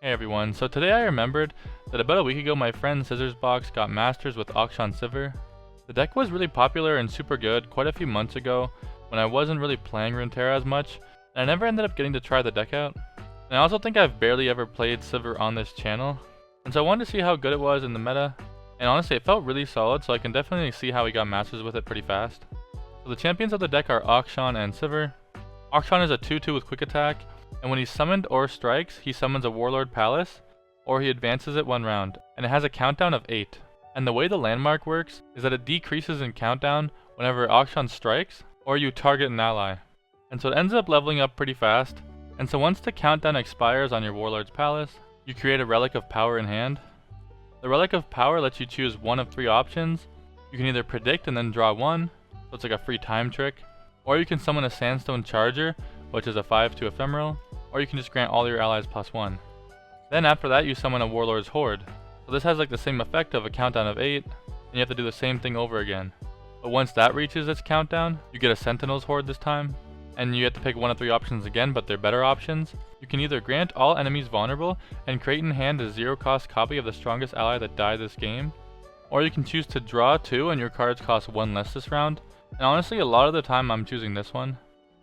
Hey everyone, so today I remembered that about a week ago my friend Scissorsbox got Masters with Akshan SIVIR. The deck was really popular and super good quite a few months ago when I wasn't really playing Runeterra as much, and I never ended up getting to try the deck out. And I also think I've barely ever played SIVIR on this channel, and so I wanted to see how good it was in the meta, and honestly it felt really solid, so I can definitely see how he got Masters with it pretty fast. So the champions of the deck are Akshan and SIVIR. Akshan is a 2-2 with quick attack, and when he's summoned or strikes, he summons a Warlord Palace, or he advances it one round, and it has a countdown of 8. And the way the landmark works is that it decreases in countdown whenever Akshan strikes, or you target an ally. And so it ends up leveling up pretty fast, and so once the countdown expires on your Warlord's Palace, you create a Relic of Power in hand. The Relic of Power lets you choose one of 3 options. You can either predict and then draw 1, so it's like a free time trick, or you can summon a Sandstone Charger, which is a 5/2 ephemeral, or you can just grant all your allies +1. Then after that you summon a Warlord's Horde. So this has like the same effect of a countdown of 8, and you have to do the same thing over again. But once that reaches its countdown, you get a Sentinel's Horde this time, and you have to pick one of 3 options again, but they're better options. You can either grant all enemies vulnerable and create in hand a 0-cost copy of the strongest ally that died this game, or you can choose to draw 2 and your cards cost 1 less this round. And honestly, a lot of the time I'm choosing this one,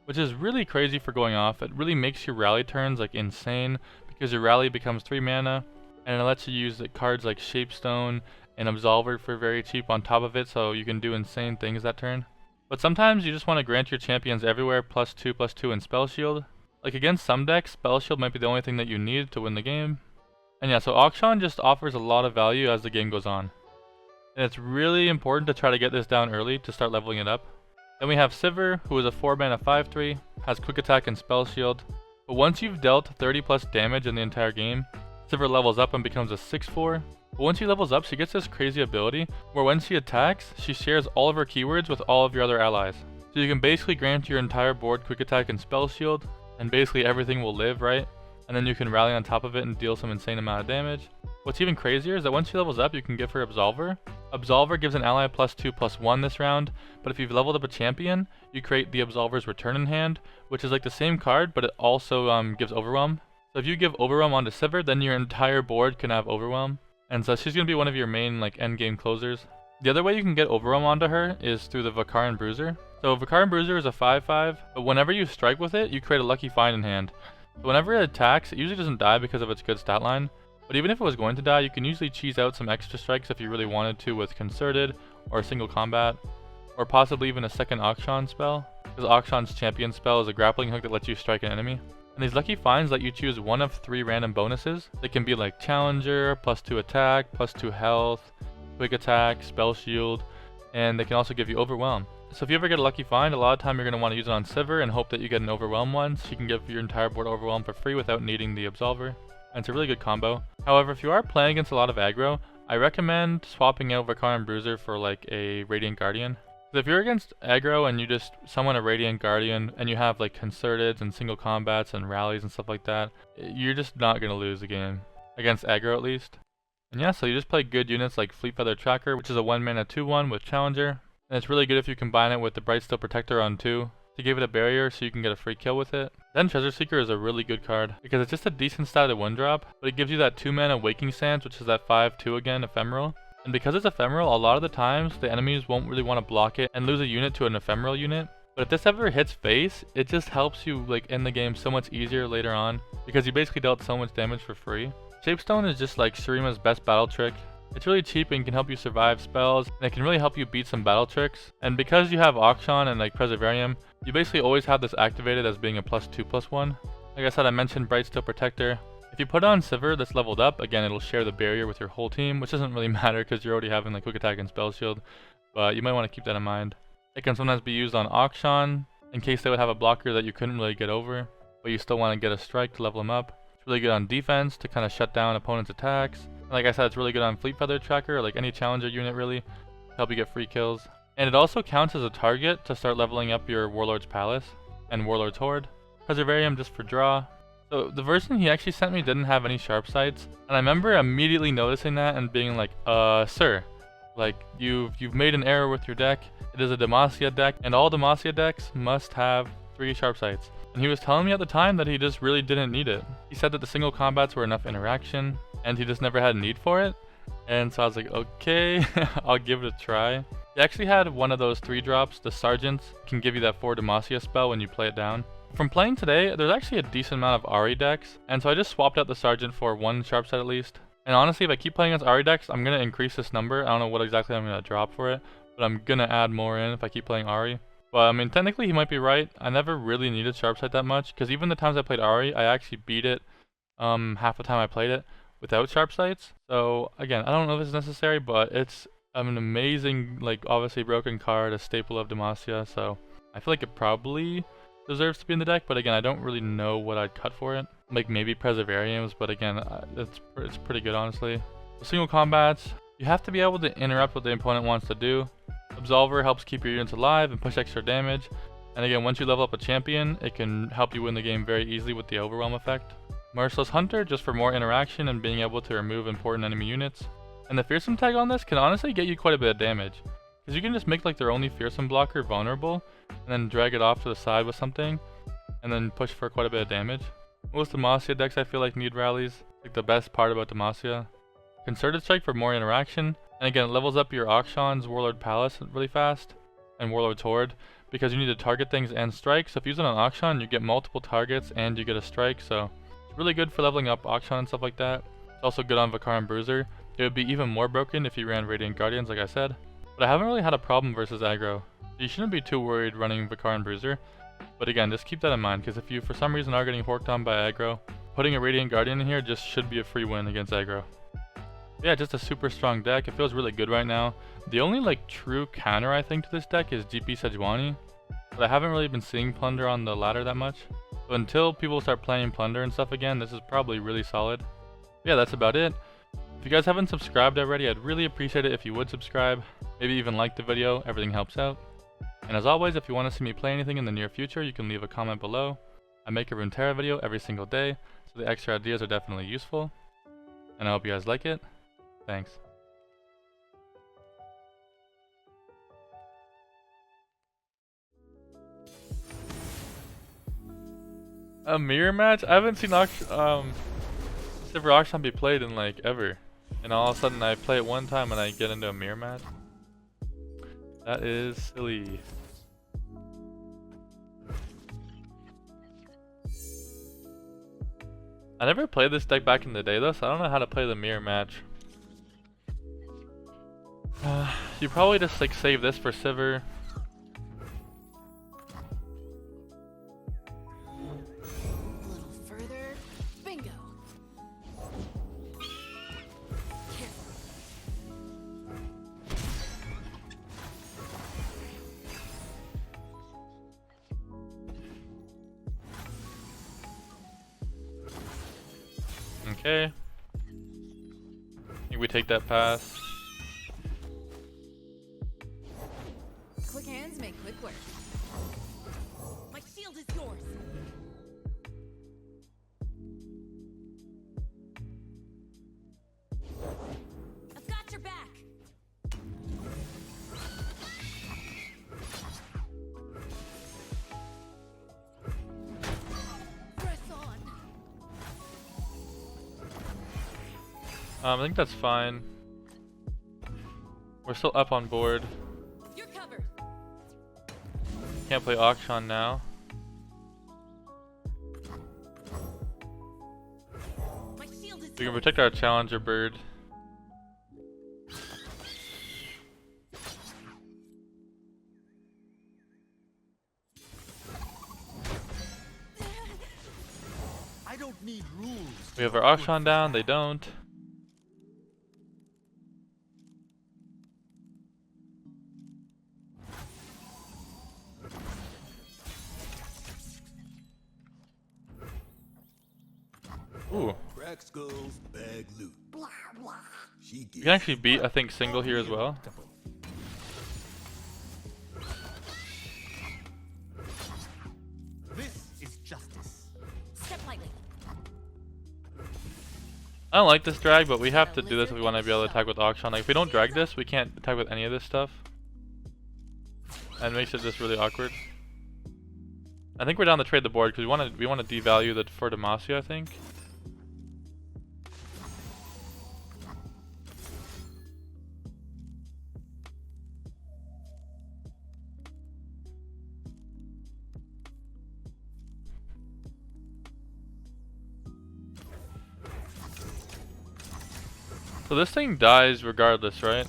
which is really crazy for going off. It really makes your rally turns like insane, because your rally becomes 3 mana, and it lets you use the cards like Shapestone and Absolver for very cheap on top of it, so you can do insane things that turn. But sometimes you just want to grant your champions everywhere +2/+2 in Spell Shield. Like against some decks, Spell Shield might be the only thing that you need to win the game. And yeah, so Akshan just offers a lot of value as the game goes on. And it's really important to try to get this down early to start leveling it up. Then we have SIVIR, who is a 4-mana 5/3, has quick attack and spell shield. But once you've dealt 30+ damage in the entire game, SIVIR levels up and becomes a 6/4. But once she levels up, she gets this crazy ability where when she attacks, she shares all of her keywords with all of your other allies. So you can basically grant your entire board quick attack and spell shield, and basically everything will live, right? And then you can rally on top of it and deal some insane amount of damage. What's even crazier is that once she levels up, you can give her Absolver. Absolver gives an ally +2/+1 this round, but if you've leveled up a champion, you create the Absolver's Return in Hand, which is like the same card, but it also gives Overwhelm. So if you give Overwhelm onto SIVIR, then your entire board can have Overwhelm, and so she's going to be one of your main like endgame closers. The other way you can get Overwhelm onto her is through the Vakaran Bruiser. So Vakaran Bruiser is a 5/5, but whenever you strike with it, you create a Lucky Find in hand. So whenever it attacks, it usually doesn't die because of its good stat line. But even if it was going to die, you can usually cheese out some extra strikes if you really wanted to with Concerted, or Single Combat, or possibly even a second Akshan spell, because Akshan's champion spell is a grappling hook that lets you strike an enemy. And these lucky finds let you choose one of 3 random bonuses. They can be like Challenger, +2 attack, +2 health, quick attack, spell shield, and they can also give you Overwhelm. So if you ever get a lucky find, a lot of time you're going to want to use it on SIVIR and hope that you get an Overwhelm one, so you can give your entire board Overwhelm for free without needing the Absolver. And it's a really good combo. However, if you are playing against a lot of aggro, I recommend swapping out Vakaran Bruiser for like a Radiant Guardian. Because if you're against aggro and you just summon a Radiant Guardian and you have like Concerteds and single combats and rallies and stuff like that, you're just not going to lose the game. Against aggro at least. And yeah, so you just play good units like Fleet Feather Tracker, which is a 1-mana 2/1 with Challenger. And it's really good if you combine it with the Brightsteel Protector on 2 to give it a barrier so you can get a free kill with it. Then Treasure Seeker is a really good card because it's just a decent statted 1-drop, but it gives you that 2-mana Waking Sands, which is that 5/2 again, ephemeral. And because it's ephemeral, a lot of the times the enemies won't really want to block it and lose a unit to an ephemeral unit. But if this ever hits face, it just helps you like end the game so much easier later on because you basically dealt so much damage for free. Shapestone is just like Shurima's best battle trick. It's really cheap and can help you survive spells, and it can really help you beat some battle tricks. And because you have Akshan and like Preservarium, you basically always have this activated as being a +2/+1. Like I said, I mentioned Brightsteel Protector. If you put on SIVIR that's leveled up, again it'll share the barrier with your whole team, which doesn't really matter because you're already having like quick attack and spell shield, but you might want to keep that in mind. It can sometimes be used on Akshan in case they would have a blocker that you couldn't really get over, but you still want to get a strike to level them up. It's really good on defense to kind of shut down opponents' attacks. Like I said, it's really good on Fleet Feather Tracker, or like any Challenger unit really, to help you get free kills. And it also counts as a target to start leveling up your Warlord's Palace and Warlord's Horde. Preservarium just for draw. So the version he actually sent me didn't have any sharp sights, and I remember immediately noticing that and being like, sir, like you've made an error with your deck. It is a Demacia deck, and all Demacia decks must have 3 sharp sights. And he was telling me at the time that he just really didn't need it. He said that the single combats were enough interaction, and he just never had a need for it. And so I was like, okay, I'll give it a try. He actually had one of those 3 drops. The Sergeants can give you that 4 Demacia spell when you play it down. From playing today, there's actually a decent amount of Ahri decks, and so I just swapped out the Sergeant for 1 sharp set at least. And honestly, if I keep playing against Ahri decks, I'm going to increase this number. I don't know what exactly I'm going to drop for it, but I'm going to add more in if I keep playing Ahri. But I mean, technically he might be right. I never really needed sharp sight that much, because even the times I played Ahri, I actually beat it half the time I played it without sharp sights. So again, I don't know if it's necessary, but it's an amazing, like, obviously broken card, a staple of Demacia, so I feel like it probably deserves to be in the deck, but again, I don't really know what I'd cut for it. Like maybe Preservariums, but again, it's pretty good, honestly. The single combats, you have to be able to interrupt what the opponent wants to do. Absolver helps keep your units alive and push extra damage. And again, once you level up a champion, it can help you win the game very easily with the overwhelm effect. Merciless Hunter, just for more interaction and being able to remove important enemy units. And the fearsome tag on this can honestly get you quite a bit of damage, because you can just make like their only fearsome blocker vulnerable, and then drag it off to the side with something, and then push for quite a bit of damage. Most Demacia decks I feel like need rallies, like the best part about Demacia. Concerted Strike for more interaction, and again it levels up your Akshan's Warlord Palace really fast, and Warlord's Horde, because you need to target things and strike. So if you use it on Akshan, you get multiple targets and you get a strike, so it's really good for leveling up Akshan and stuff like that. It's also good on Vakar and Bruiser. It would be even more broken if you ran Radiant Guardians like I said, but I haven't really had a problem versus aggro. You shouldn't be too worried running Vakar and Bruiser, but again, just keep that in mind, because if you for some reason are getting horked on by aggro, putting a Radiant Guardian in here just should be a free win against aggro. Yeah, just a super strong deck. It feels really good right now. The only like true counter I think to this deck is GP Sejuani, but I haven't really been seeing Plunder on the ladder that much. So until people start playing Plunder and stuff again, this is probably really solid. But yeah, that's about it. If you guys haven't subscribed already, I'd really appreciate it if you would subscribe. Maybe even like the video, everything helps out. And as always, if you want to see me play anything in the near future, you can leave a comment below. I make a Runeterra video every single day, so the extra ideas are definitely useful. And I hope you guys like it. Thanks. A mirror match? I haven't seen SIVIR AKSHAN be played in like ever. And all of a sudden I play it one time and I get into a mirror match? That is silly. I never played this deck back in the day though, so I don't know how to play the mirror match. You probably just like save this for SIVIR. A little further. Bingo. Okay. I think we take that pass. Quick hands make quick work. My shield is yours. I've got your back. Press on. I think that's fine. We're still up on board. You're covered. Can't play AKSHAN now. My shield is We can yours. protect our challenger bird. I don't need rules. We have our AKSHAN down, they don't. Ooh. Crack skulls, bag loot. Blah blah. She You gets can actually beat, I think, single here as well. This is justice. Step lightly. I don't like this drag, but we have to do this if we want to be able to attack with AKSHAN. Like, if we don't drag this, we can't attack with any of this stuff. And it makes it just really awkward. I think we're down to trade the board because we want to devalue the for Demacia, I think. So this thing dies regardless, right?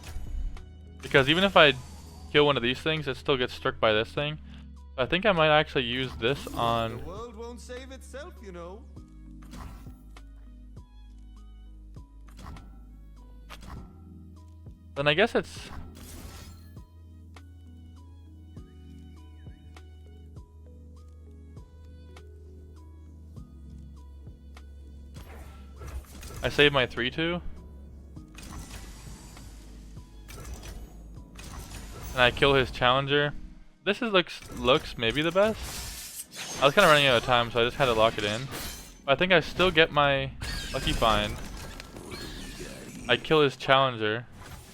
Because even if I kill one of these things, it still gets struck by this thing. So I think I might actually use this on... The world won't save itself, you know. Then I guess it's... I save my 3-2. And I kill his challenger. This is looks maybe the best. I was kind of running out of time, so I just had to lock it in. But I think I still get my lucky find. I kill his challenger.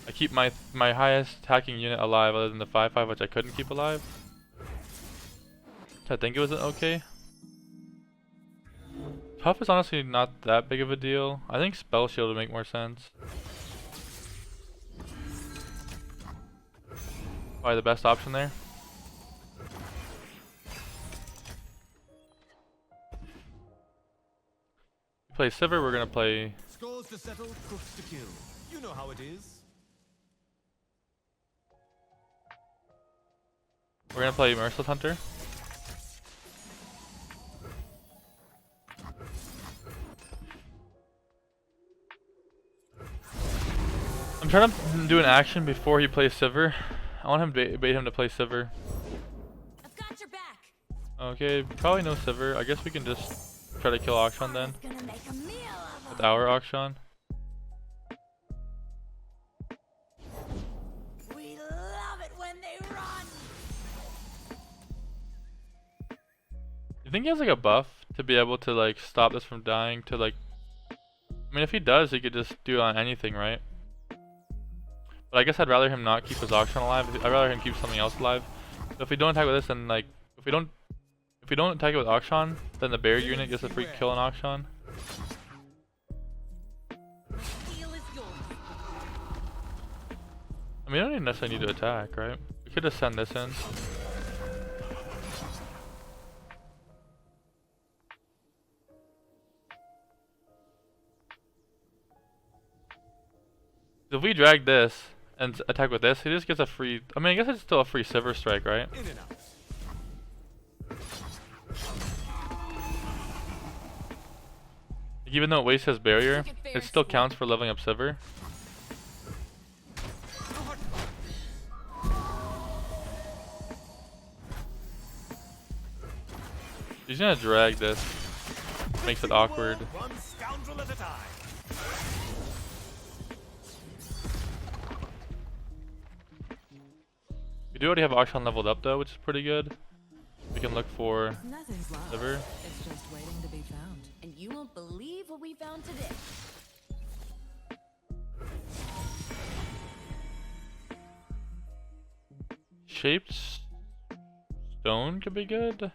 I keep my highest attacking unit alive, other than the 5/5, which I couldn't keep alive. So I think it was an okay. Puff is honestly not that big of a deal. I think Spell Shield would make more sense. Probably the best option there. We play SIVIR, we're gonna play... Scores to settle, crooks to kill. You know how it is. We're gonna play Merciless Hunter. I'm trying to do an action before he plays SIVIR. I want him to bait him to play SIVIR. I've got your back. Okay, probably no SIVIR. I guess we can just try to kill Akshan then. Gonna make a meal of With our Akshan. We love it when they run. You think he has like a buff to be able to like stop this from dying to like... I mean, if he does, he could just do it on anything, right? But I guess I'd rather him not keep his Akshan alive. I'd rather him keep something else alive. So if we don't attack with this, then like if we don't attack it with Akshan, then the barrier unit gets a free kill on Akshan. Deal is yours. I mean, I don't even necessarily need to attack, right? We could just send this in. If we drag this and attack with this, he just gets a free... I mean, I guess it's still a free SIVIR strike, right? In and out. Even though it wastes his barrier, it still counts for leveling up SIVIR. He's gonna drag this. Makes it awkward. One scoundrel at a time. We do already have Akshan leveled up though, which is pretty good. We can look for Nothing's lost. SIVIR. It's just waiting to be found. And you won't believe what we found today. Shaped stone could be good.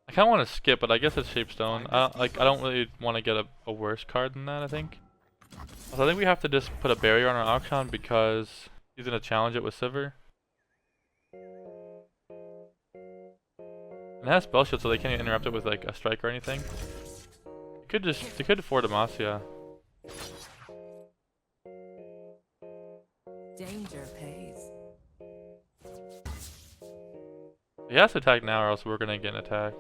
I kind of want to skip, but I guess it's shaped stone. I don't really want to get a worse card than that, I think. So I think we have to just put a barrier on our Akshan because he's gonna challenge it with SIVIR. And it has spell shield, so they can't even interrupt it with like a strike or anything. They could afford Demacia. Danger pays. He has to attack now, or else we're gonna get an attack.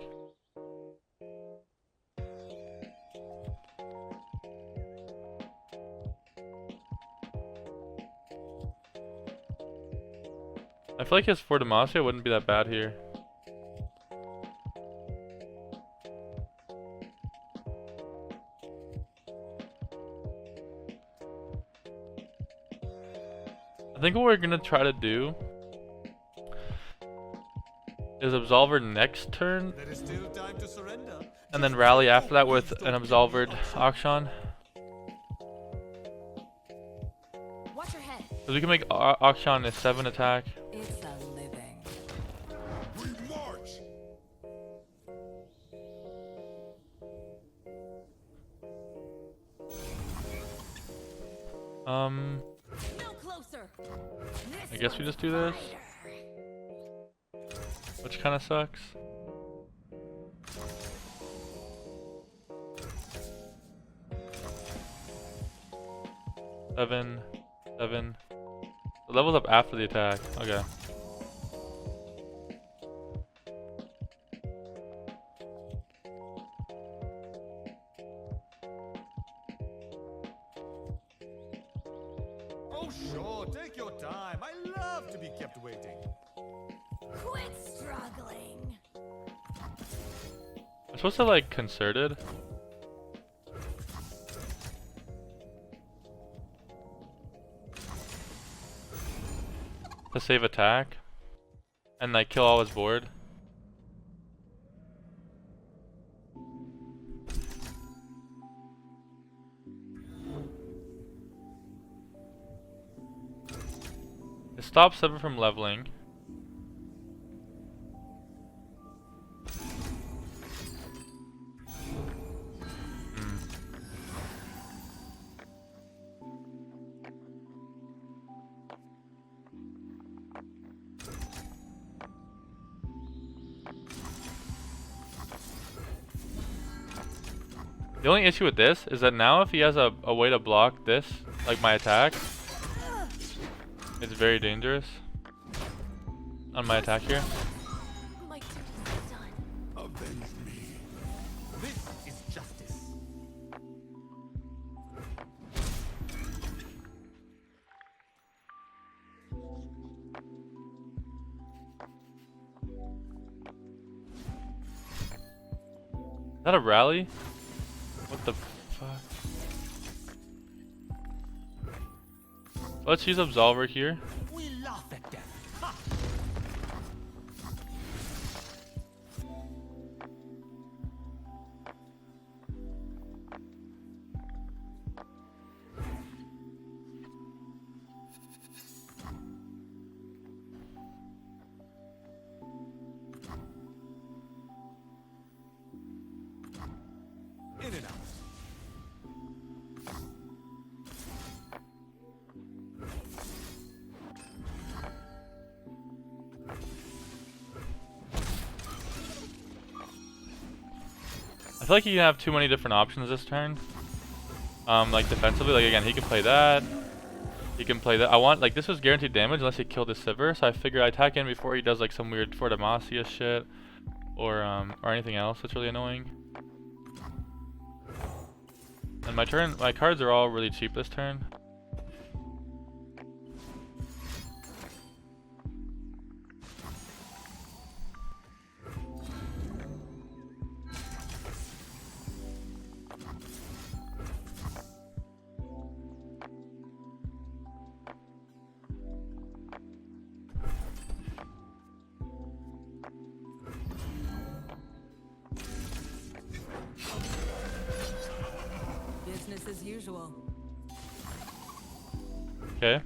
I feel like his for Demacia wouldn't be that bad here. I think what we're gonna try to do is Absolver next turn, There is still time to surrender. and then rally after that with an Absolvered Akshan. Watch your head. Because we can make Akshan a 7 attack. It's a living. We march. No closer. I guess we just do this. Which kind of sucks. Seven. It levels up after the attack. Okay. Oh, sure, take your time. I love to be kept waiting. Quit struggling. I'm supposed to like concerted. To save attack. And like kill all his board. It stops Sivir from leveling. The only issue with this is that now if he has a way to block this, like my attack, it's very dangerous on my attack here. My duty is done. Avenge me. This is justice. Is that a rally? What the fuck? Let's use Absolver here. We laugh at death. Ha! In and out. I feel like he can have too many different options this turn. Like defensively, like again, he can play that. He can play that. I want, like, this was guaranteed damage unless he killed his Sivir, so I figure I attack in before he does like some weird For Demacia shit. Or anything else that's really annoying. And my cards are all really cheap this turn. Business as usual. Okay.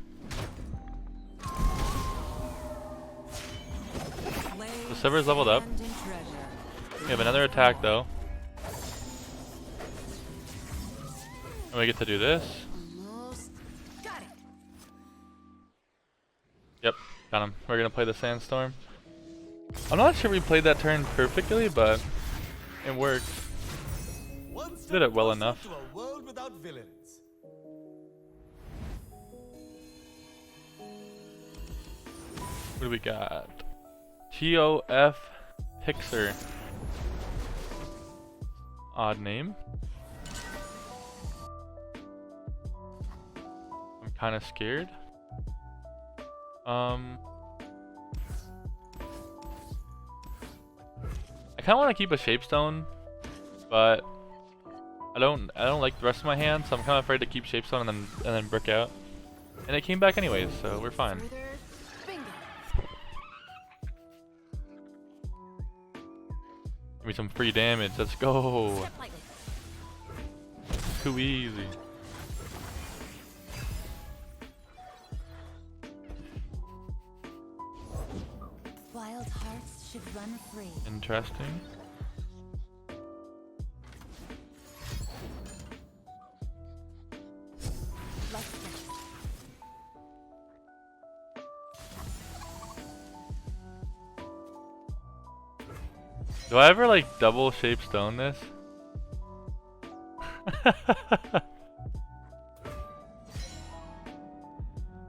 The Sivir's leveled up. We have another attack though. And we get to do this. Almost. Got it. Yep, got him. We're gonna play the Sandstorm. I'm not sure we played that turn perfectly, but it worked. One step Did it well closer enough. to a world without villains. What do we got? TOF Pixar. Odd name. I'm kind of scared. I kind of want to keep a Shapestone, but I don't like the rest of my hand, so I'm kind of afraid to keep Shapestone and then brick out. And it came back anyways, so we're fine. Further. Bingo. Give me some free damage. Let's go. Step lightly. Too easy. Run free. Interesting. Let's go. Do I ever like double shape stone this?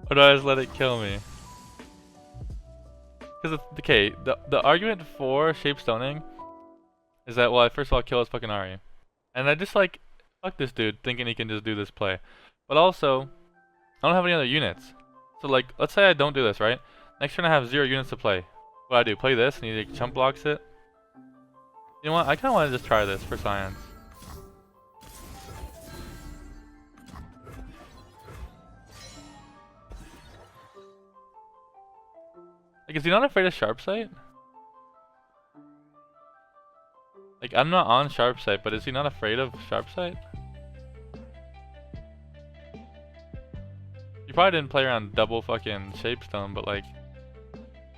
Or do I just let it kill me? Because okay, the argument for shape stoning is that, well, I first of all kill his fucking Ahri, and I just like fuck this dude thinking he can just do this play, but also I don't have any other units. So like, let's say I don't do this, right? Next turn I have 0 units to play. What do I do? Play this and he like chump blocks it. You know what? I kind of want to just try this for science. Like, is he not afraid of sharp sight? Like, I'm not on sharp sight, but is he not afraid of sharp sight? You probably didn't play around double fucking shapestone, but like,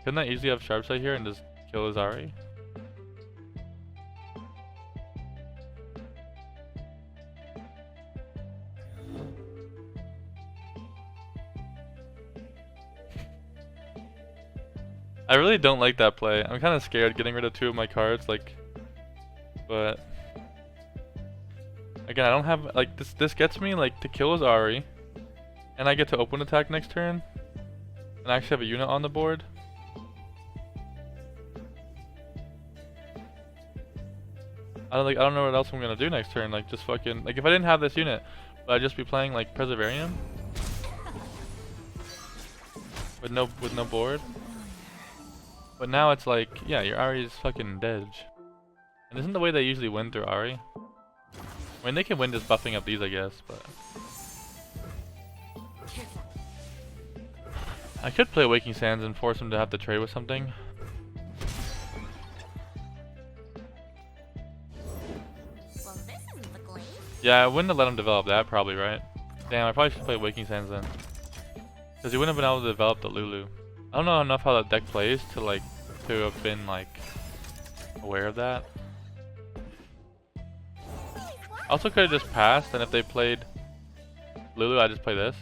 couldn't I easily have sharp sight here and just kill his Ahri? I really don't like that play. I'm kind of scared getting rid of 2 of my cards, like, but again, I don't have, like, this gets me like to kill his Ahri, and I get to open attack next turn, and I actually have a unit on the board. I don't know what else I'm gonna do next turn. Like, just fucking, like, if I didn't have this unit, would I just be playing like Preservarium with no board? But now it's like, yeah, your Ahri is fucking dead. And isn't the way they usually win through Ahri? I mean, they can win just buffing up these, I guess, but I could play Waking Sands and force him to have to trade with something. Well, this isn't the glade. Yeah, I wouldn't have let him develop that, probably, right? Damn, I probably should play Waking Sands then. Because he wouldn't have been able to develop the Lulu. I don't know enough how that deck plays to like to have been like aware of that. I also could have just passed, and if they played Lulu, I just play this.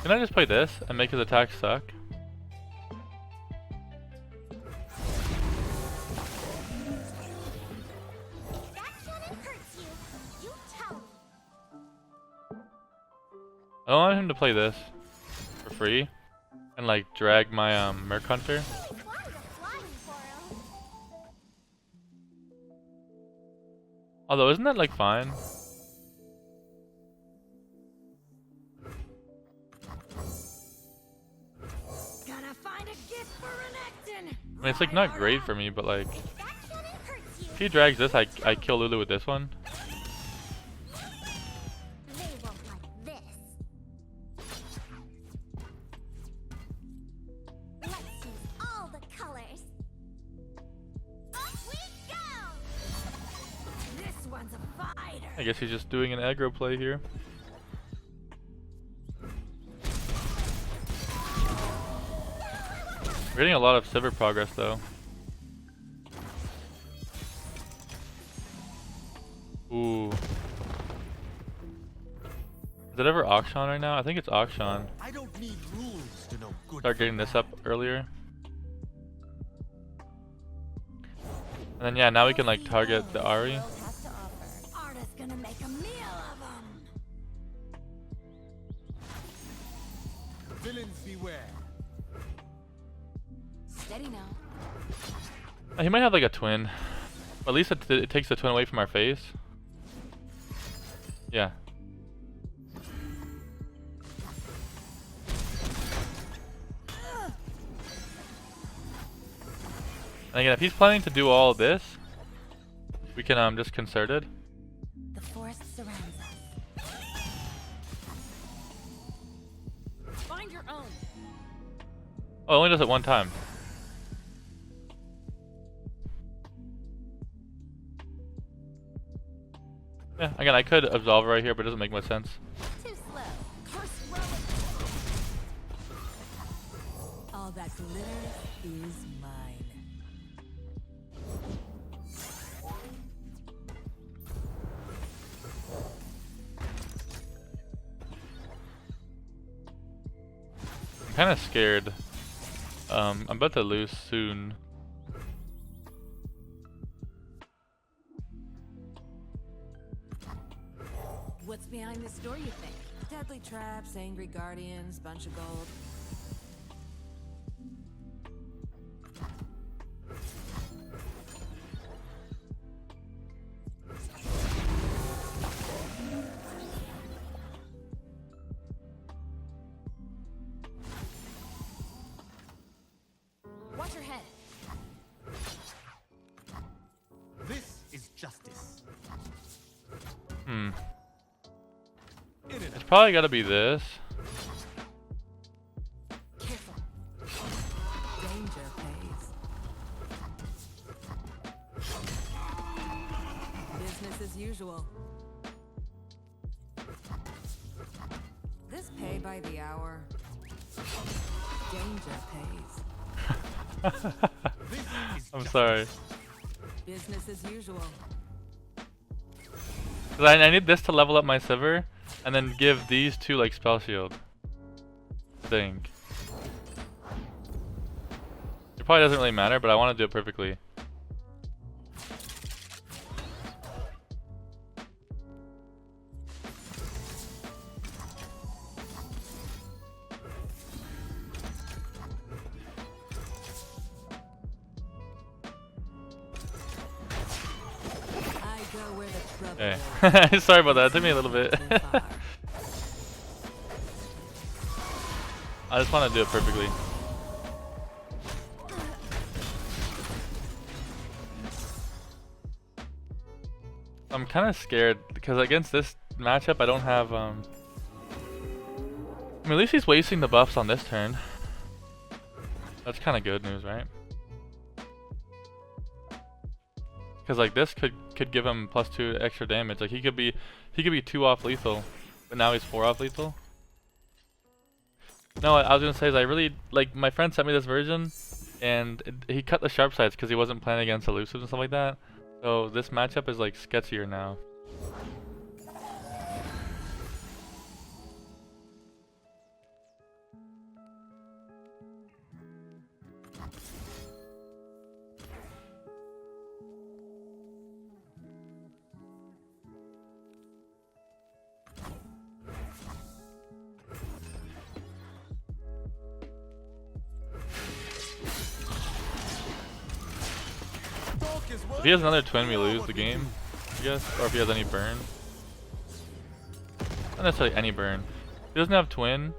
Can I just play this and make his attacks suck? I don't want him to play this for free and like drag my Merc Hunter. Although, isn't that like fine? Gonna find a gift for Renekton. I mean, it's like not great for me, but like if he drags this, I kill Lulu with this one. They won't like this. Let's use all the colors. Off we go! This one's a fighter. I guess he's just doing an aggro play here. We're getting a lot of SIVIR progress though. Ooh. Is it ever Akshan right now? I think it's Akshan. I don't need rules to know good. Start getting this up earlier. And then yeah, now we can like target the Ahri. Arda's gonna make a meal of them. Villains beware. Steady now. He might have like a twin. But at least it takes the twin away from our face. Yeah. And again, if he's planning to do all of this, we can just concert it. The forest surrounds us. Find your own. Oh, it only does it one time. Yeah, again, I could absolve right here, but it doesn't make much sense. Too slow. Curse relic. All that glitter is mine. I'm kind of scared. I'm about to lose soon. What's behind this door, you think? Deadly traps, angry guardians, bunch of gold. Watch your head. This is justice. Hmm. In and It's out. probably got to be this. Careful. Danger pays. Business as usual. This pay by the hour. Danger pays. This is I'm justice. sorry. Business as usual. 'Cause I need this to level up my SIVIR, and then give these two like spell shield. I think. It probably doesn't really matter, but I want to do it perfectly. I go where the trouble Hey. is. Sorry about that. It took me a little bit. Too far. I just want to do it perfectly. I'm kind of scared because against this matchup, I don't have. I mean, at least he's wasting the buffs on this turn. That's kind of good news, right? Because like this could give him +2 extra damage. Like he could be 2 off lethal, but now he's 4 off lethal. No, I was gonna say is I really like my friend sent me this version, and he cut the sharp sides because he wasn't playing against elusives and stuff like that. So this matchup is like sketchier now. Talk is If he has another twin, we lose the game, I guess. Or if he has any burn. Not necessarily any burn. If he doesn't have twin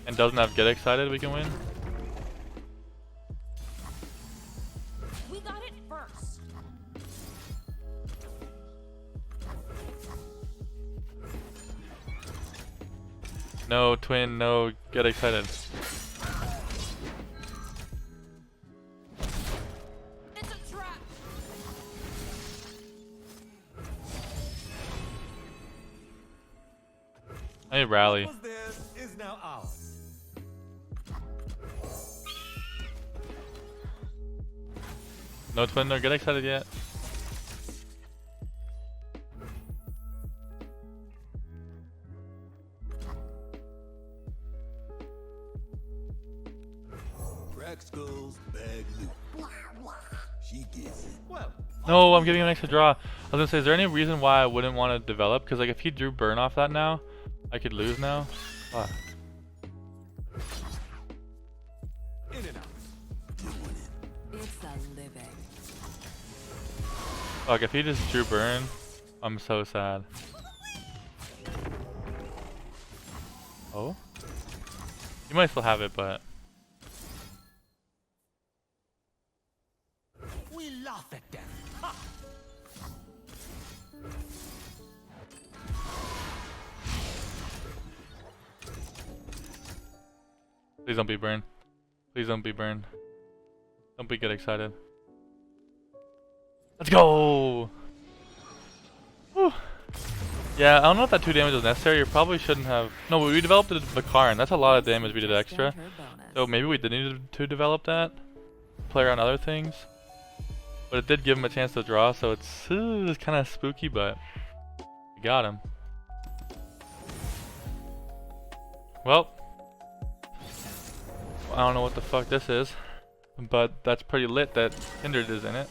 and doesn't have get excited, we can win. We got it first. No twin, no get excited. It's a trap. I need rally. What was theirs is now ours. No twin, no get excited yet. Crack skulls, bag loot. Blah, blah. She gets it. Well, No, I'm getting an extra draw. I was gonna say, is there any reason why I wouldn't want to develop? Because like if he drew burn off that now, I could lose now. Fuck. in and out. Doing it. It's a living. Fuck, if he just drew burn, I'm so sad. Oh? You might still have it, but We laugh at them. Ha! please don't be burned. Please don't be burned. Don't be get excited. Let's go! Yeah, I don't know if that 2 damage was necessary. You probably shouldn't have. No, but we developed the Vicar, and that's a lot of damage we did extra. So maybe we did need to develop that. Play around other things. But it did give him a chance to draw, so it's kind of spooky, but we got him. Well, I don't know what the fuck this is, but that's pretty lit that Kindred is in it.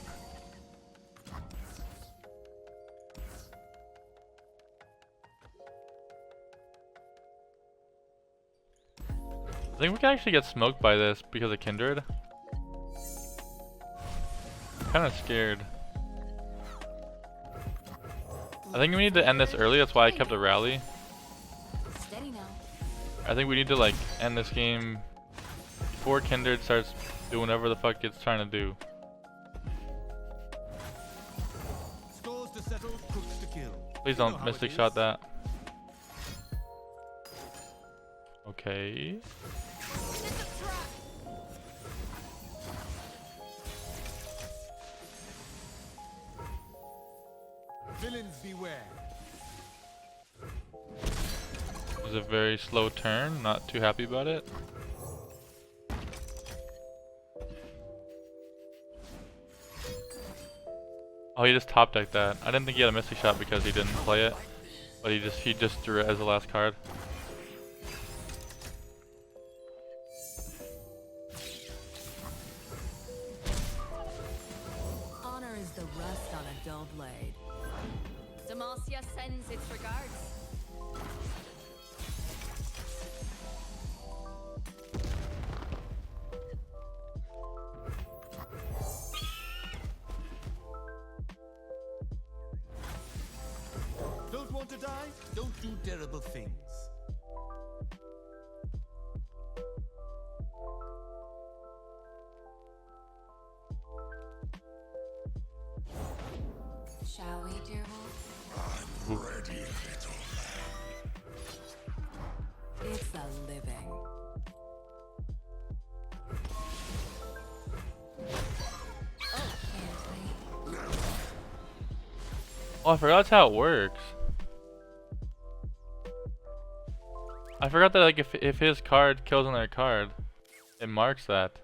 I think we can actually get smoked by this because of Kindred. I'm kind of scared. I think we need to end this early, that's why I kept a rally. Steady now. I think we need to like end this game before Kindred starts doing whatever the fuck it's trying to do. Scores to settle, cooks to kill. Please You know don't how mystic it shot is. that. Okay. It's a trap. Villains beware. It was a very slow turn, not too happy about it. Oh, he just top decked that. I didn't think he had a mystic shot because he didn't play it, but he just drew it as the last card. Honor is the rust on a dull blade. Demacia sends its regards. Don't want to die? Don't do terrible things. Shall we, dear wolf? I'm ready, little lamb. It's a living. Oh, can't we? Oh, I forgot that's how it works. I forgot that like if his card kills another card, it marks that.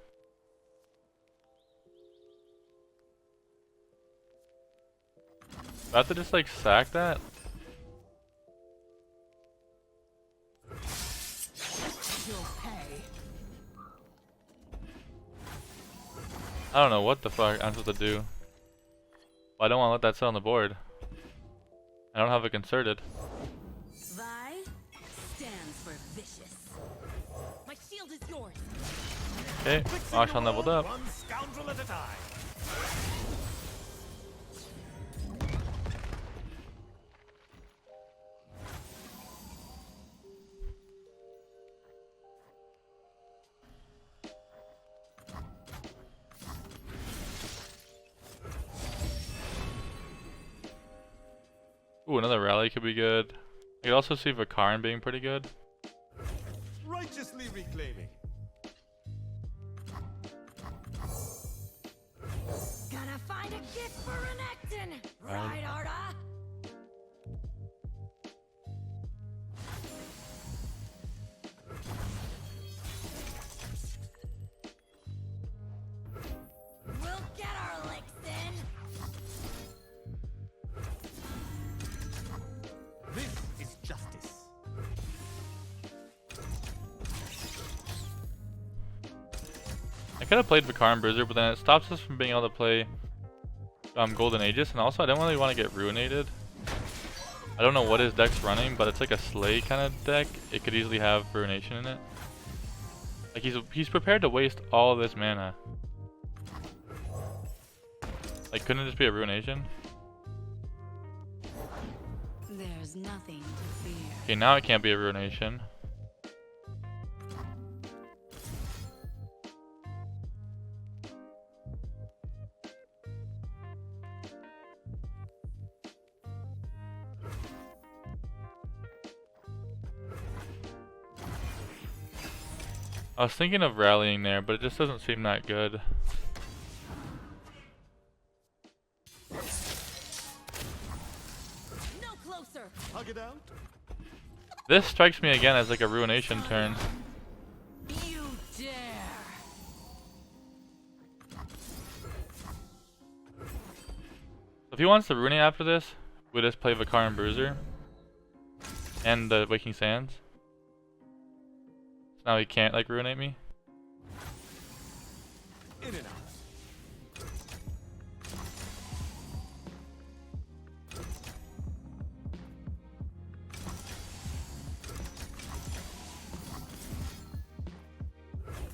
Do I have to just like sack that? You'll pay. I don't know what the fuck I'm supposed to do. Well, I don't want to let that sit on the board. I don't have it concerted. Vi stands for vicious. My shield is yours. Okay, Akshan leveled up. One scoundrel at a time. Ooh, another rally could be good. I could also see Vakaran being pretty good. Righteously reclaiming. Gonna find a gift for Renekton. Right, Arda? We'll get our licks in. This is justice. I could have played Vakaran Bruiser, but then it stops us from being able to play Golden Aegis, and also I don't really want to get Ruinated. I don't know what his deck's running, but it's like a Slay kind of deck. It could easily have Ruination in it. Like he's prepared to waste all of this mana. Like couldn't it just be a Ruination? There's nothing to fear. Okay, now it can't be a Ruination. I was thinking of rallying there, but it just doesn't seem that good. No closer. Hug it out. This strikes me again as like a ruination turn. You dare! If he wants to ruinate after this, we just play Vicar and Bruiser. And the Waking Sands. So now he can't like ruinate me. In and out.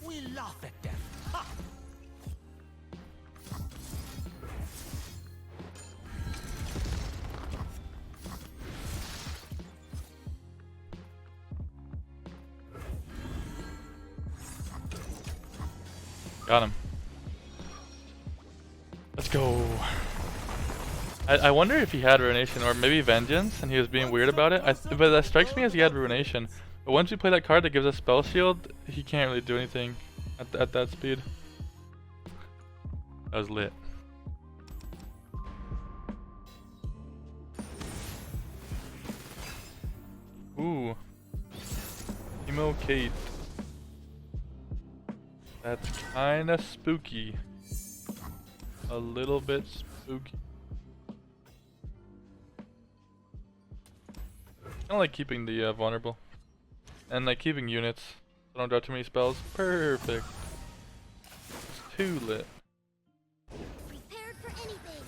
We laugh at them. Ha! Got him. Let's go. I wonder if he had Ruination or maybe Vengeance and he was being weird about it. But that strikes me as he had Ruination. But once we play that card that gives us Spell Shield, he can't really do anything at that speed. That was lit. Ooh. Teemo Kate. That's kinda spooky. A little bit spooky. I don't like keeping the vulnerable. And like keeping units. So I don't draw too many spells. Perfect. It's too lit. Prepared for anything.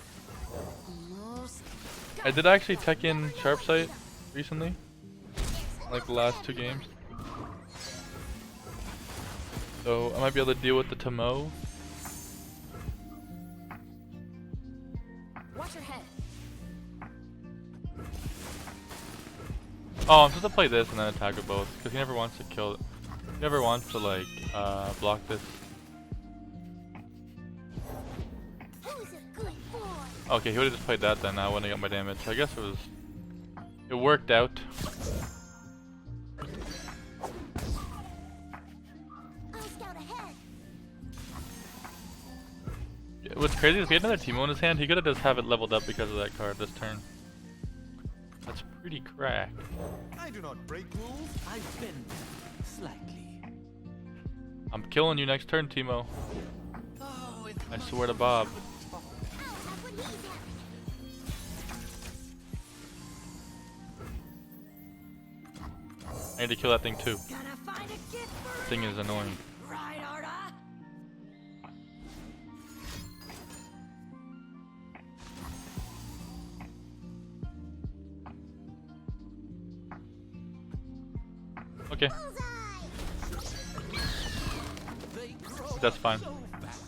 Almost. I did actually tech in Sharpsight recently. Like the last 2 games. So I might be able to deal with the Teemo. Watch your head. Oh, I'm supposed to play this and then attack with both, because he never wants to kill it. He never wants to like block this. Who's a good boy? Okay, he would have just played that then. I wouldn't have got my damage. I guess it worked out. I'll scout ahead. What's crazy is if he had another Teemo in his hand, he could have just have it leveled up because of that card this turn. That's pretty cracked. I do not break rules. I bend them slightly. I'm killing you next turn, Teemo. Oh, I swear to Bob. I'll have what he's having. I need to kill that thing too. Gonna find a gift for That thing is annoying. right, Arda? Okay, they grow that's fine. so fast.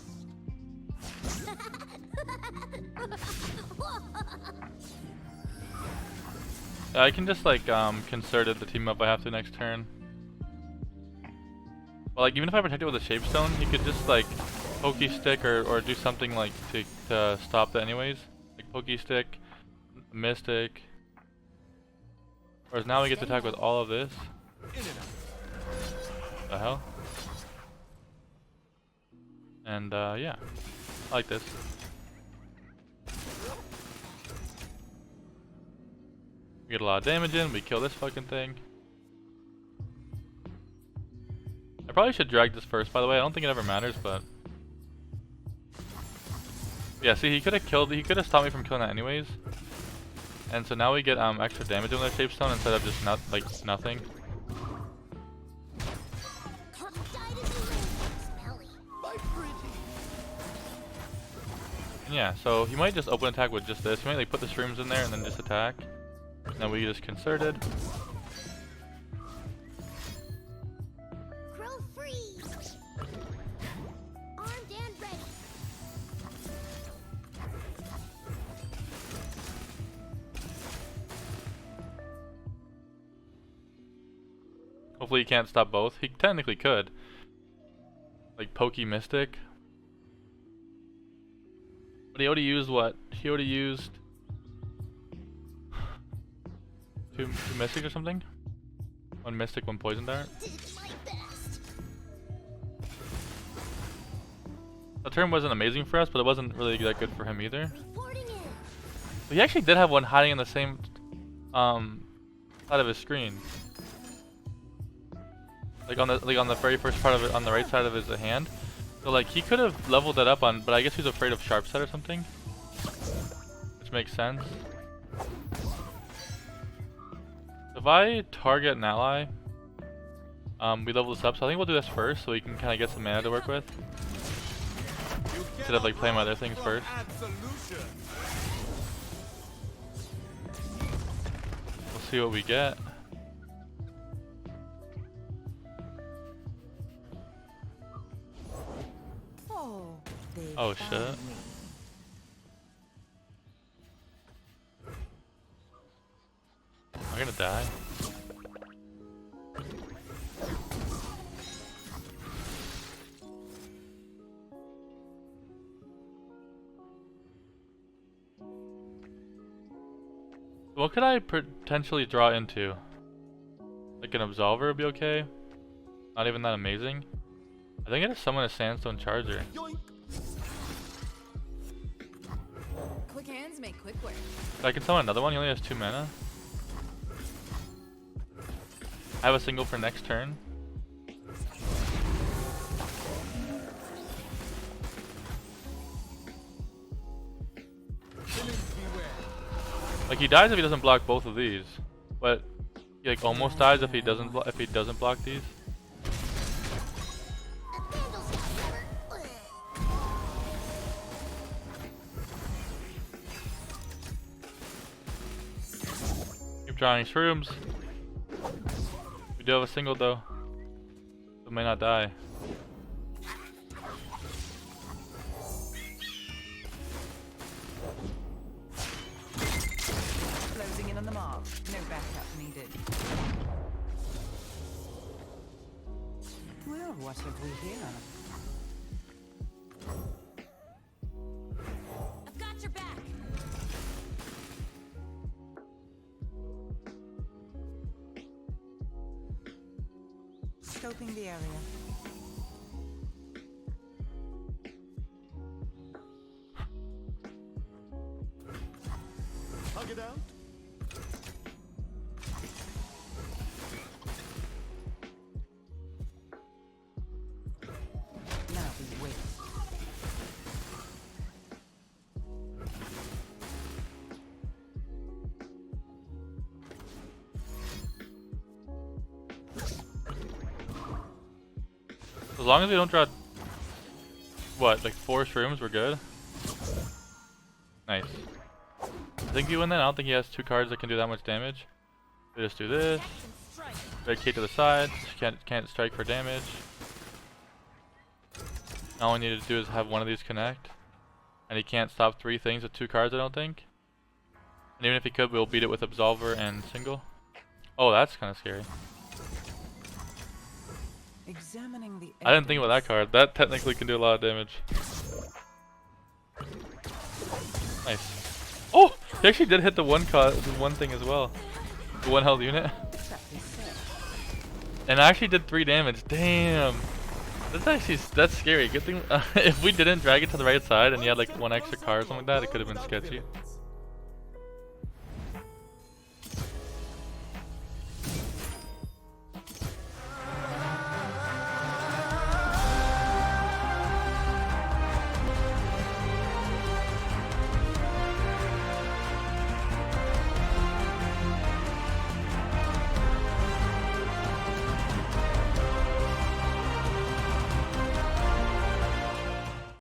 I can just like concerted the team up if I have to next turn. Well, like even if I protect it with a Shapestone, he could just like Pokey Stick or do something like to stop that anyways. Like Pokey Stick, Mystic. Whereas now we get to attack with all of this. In and out. The hell? And yeah, I like this. We get a lot of damage in, we kill this fucking thing. I probably should drag this first, by the way. I don't think it ever matters, but yeah, see, he could have stopped me from killing that anyways. And so now we get extra damage on their Shapestone instead of just nothing. And yeah, so he might just open attack with just this. He might like put the shrooms in there and then just attack. And then we just concerted. Grow freeze. Armed and ready. Hopefully he can't stop both. He technically could. Like Pokey Mystic. But he already used what? He already used two Mystic or something? One Mystic, one Poison Dart. Did my best. The turn wasn't amazing for us, but it wasn't really that good for him either. Reporting in. But he actually did have one hiding in the same side of his screen. like on the very first part of it on the right side of his hand. So like he could have leveled that up on, but I guess he's afraid of sharp set or something, which makes sense. If I target an ally, we level this up. So I think we'll do this first, so we can kind of get some mana to work with, instead of like playing my other things first. We'll see what we get. Oh shit. I'm gonna die. What could I potentially draw into? Like an Absolver would be okay. Not even that amazing. I think I just summon a Sandstone Charger. Quick hands make quick work. I can summon another one, he only has 2 mana. I have a single for next turn. Like he dies if he doesn't block both of these, but he like almost dies if he doesn't block these. Keep drawing shrooms. We do have a single though, so may not die. Closing in on the mark. No backup needed. Well, what have we here? I've got your back. Scoping the area. Hug it out. Now we wait. As long as we don't draw, what, like 4 shrooms, we're good. Nice. I think we win then. I don't think he has 2 cards that can do that much damage. We just do this. Dedicate to the side. Can't strike for damage. All we need to do is have one of these connect. And he can't stop 3 things with 2 cards, I don't think. And even if he could, we'll beat it with Absolver and single. Oh, that's kind of scary. Examining the I didn't think about that card. That technically can do a lot of damage. Nice. Oh! He actually did hit the one thing as well. The 1 health unit. And I actually did 3 damage. Damn! That's scary. Good thing if we didn't drag it to the right side and he had like 1 extra card or something like that, it could have been sketchy.